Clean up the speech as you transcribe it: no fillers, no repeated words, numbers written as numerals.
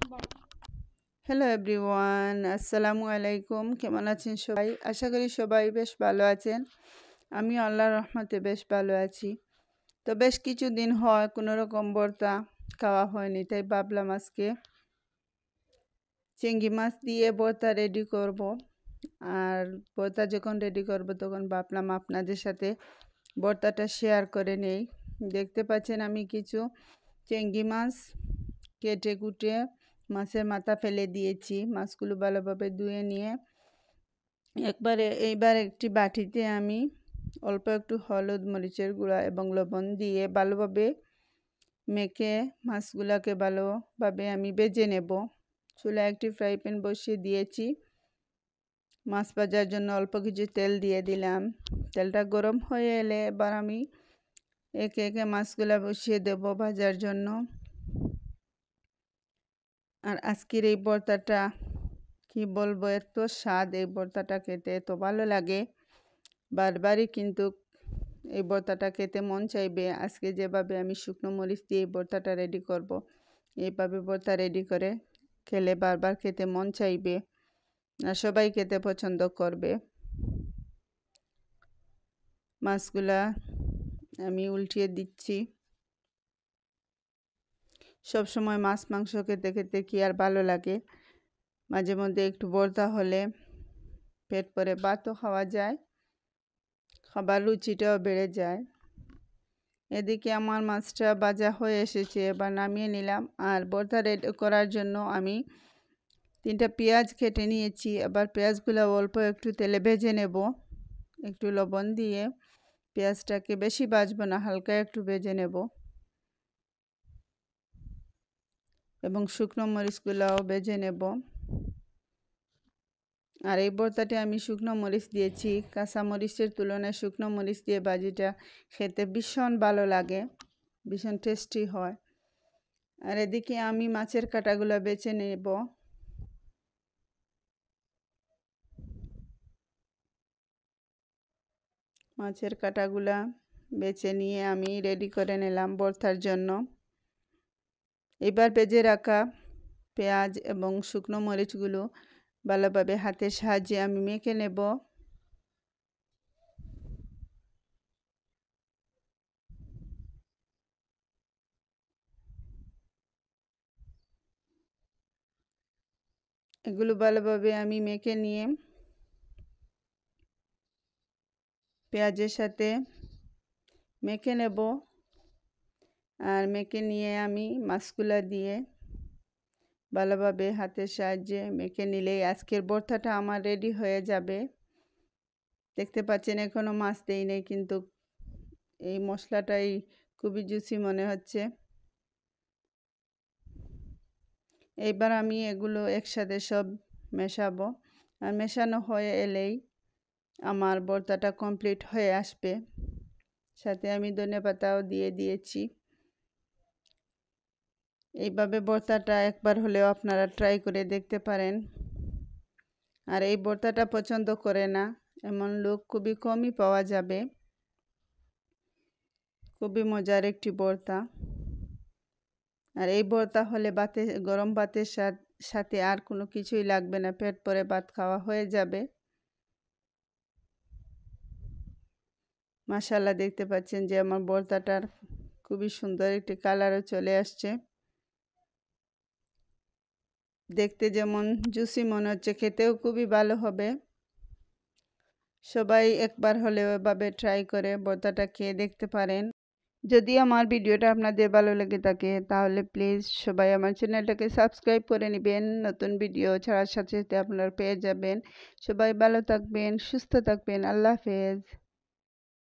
Hello everyone, আসসালামু আলাইকুম। কেমন আছেন সবাই? আশা করি সবাই বেশ ভালো আছেন। আমি আল্লাহর রহমতে বেশ ভালো আছি। তো বেশ কিছুদিন হয় কোনো রকম ভর্তা খাওয়া হয়নি, তাই ভাবলাম আজকে চিংড়ি মাছ দিয়ে ভর্তা রেডি করব। আর ভর্তা যখন রেডি করব তখন ভাবলাম আপনাদের সাথে ভর্তাটা শেয়ার করে নেই। দেখতে পাচ্ছেন আমি কিছু চিংড়ি মাছ কেটে কুটে মাছের মাথা ফেলে দিয়েছি। মাছগুলো ভালোভাবে ধুয়ে নিয়ে এইবার একটি বাটিতে আমি অল্প একটু হলুদ, মরিচের গুঁড়া এবং লবণ দিয়ে ভালোভাবে মেখে মাছগুলোকে ভালোভাবে আমি ভেজে নেব। চুলায় একটি ফ্রাই প্যান বসিয়ে দিয়েছি। মাছ ভাজার জন্য অল্প কিছু তেল দিয়ে দিলাম। তেলটা গরম হয়ে এলে এবার আমি একে একে মাছগুলো বসিয়ে দেব ভাজার জন্য। আর আজকের এই ভর্তাটা কি বলবো, এত স্বাদ! এই ভর্তাটা খেতে এত ভালো লাগে, বারবারই কিন্তু এই ভর্তাটা খেতে মন চাইবে। আজকে যেভাবে আমি শুকনো মরিচ দিয়ে এই ভর্তাটা রেডি করব, এইভাবে ভর্তা রেডি করে খেলে বারবার খেতে মন চাইবে আর সবাই খেতে পছন্দ করবে। মাছগুলা আমি উল্টিয়ে দিচ্ছি। সব সময় মাছ মাংস খেতে খেতে কি আর ভালো লাগে, মাঝে মধ্যে একটু ভর্তা হলে পেট ভরে ভাতও খাওয়া যায়, খাবার রুচিটাও বেড়ে যায়। এদিকে আমার মাছটা ভাজা হয়ে এসেছে, এবার নামিয়ে নিলাম। আর ভর্তা রেডি করার জন্য আমি 3টা পেঁয়াজ কেটে নিয়েছি। এবার পেঁয়াজগুলো অল্প একটু তেলে ভেজে নেব, একটু লবণ দিয়ে। পেঁয়াজটাকে বেশি ভাজবো না, হালকা একটু ভেজে নেব। এবং শুকনো মরিচগুলোও ভেজে নেব। আর এই ভর্তাতে আমি শুকনো মরিচ দিয়েছি। কাঁচা মরিচের তুলনায় শুকনো মরিচ দিয়ে ভাজিটা খেতে ভীষণ ভালো লাগে, ভীষণ টেস্টি হয়। আর এদিকে আমি মাছের কাঁটাগুলো বেছে নেব। মাছের কাঁটাগুলা বেছে নিয়ে আমি রেডি করে নিলাম ভর্তার জন্য। এবার ভেজে রাখা পেঁয়াজ এবং শুকনো মরিচগুলো ভালোভাবে হাতের সাহায্যে আমি মেখে নেব। এগুলো ভালোভাবে আমি মেখে নিয়ে পেঁয়াজের সাথে মেখে নেব। আর মেখে নিয়ে আমি মাছগুলা দিয়ে ভালোভাবে হাতের সাহায্যে মেখে নিলেই আজকের ভর্তাটা আমার রেডি হয়ে যাবে। দেখতে পাচ্ছেন এখনও মাছ দেই নেই, কিন্তু এই মশলাটাই খুবই জুসি মনে হচ্ছে। এইবার আমি এগুলো একসাথে সব মেশাবো। আর মেশানো হয়ে এলেই আমার ভর্তাটা কমপ্লিট হয়ে আসবে। সাথে আমি ধনেপাতাও দিয়ে দিয়েছি। এইভাবে ভর্তাটা একবার হলেও আপনারা ট্রাই করে দেখতে পারেন। আর এই ভর্তাটা পছন্দ করে না এমন লোক খুবই কমই পাওয়া যাবে। খুবই মজার একটি ভর্তা। আর এই ভর্তা হলে গরম ভাতের সাথে আর কোনো কিছুই লাগবে না, পেট ভরে ভাত খাওয়া হয়ে যাবে। মাশাআল্লাহ, দেখতে পাচ্ছেন যে আমার ভর্তাটার খুবই সুন্দর একটি কালারও চলে আসছে। দেখতে যেমন জুসি মনে হচ্ছে, খেতেও খুবই ভালো হবে। সবাই একবার হলেও এভাবে ট্রাই করে ভর্তাটা খেয়ে দেখতে পারেন। যদি আমার ভিডিওটা আপনাদের ভালো লেগে থাকে তাহলে প্লিজ সবাই আমার চ্যানেলটাকে সাবস্ক্রাইব করে নেবেন। নতুন ভিডিও ছাড়ার সাথে সাথে আপনারা পেয়ে যাবেন। সবাই ভালো থাকবেন, সুস্থ থাকবেন। আল্লাহ হাফেজ।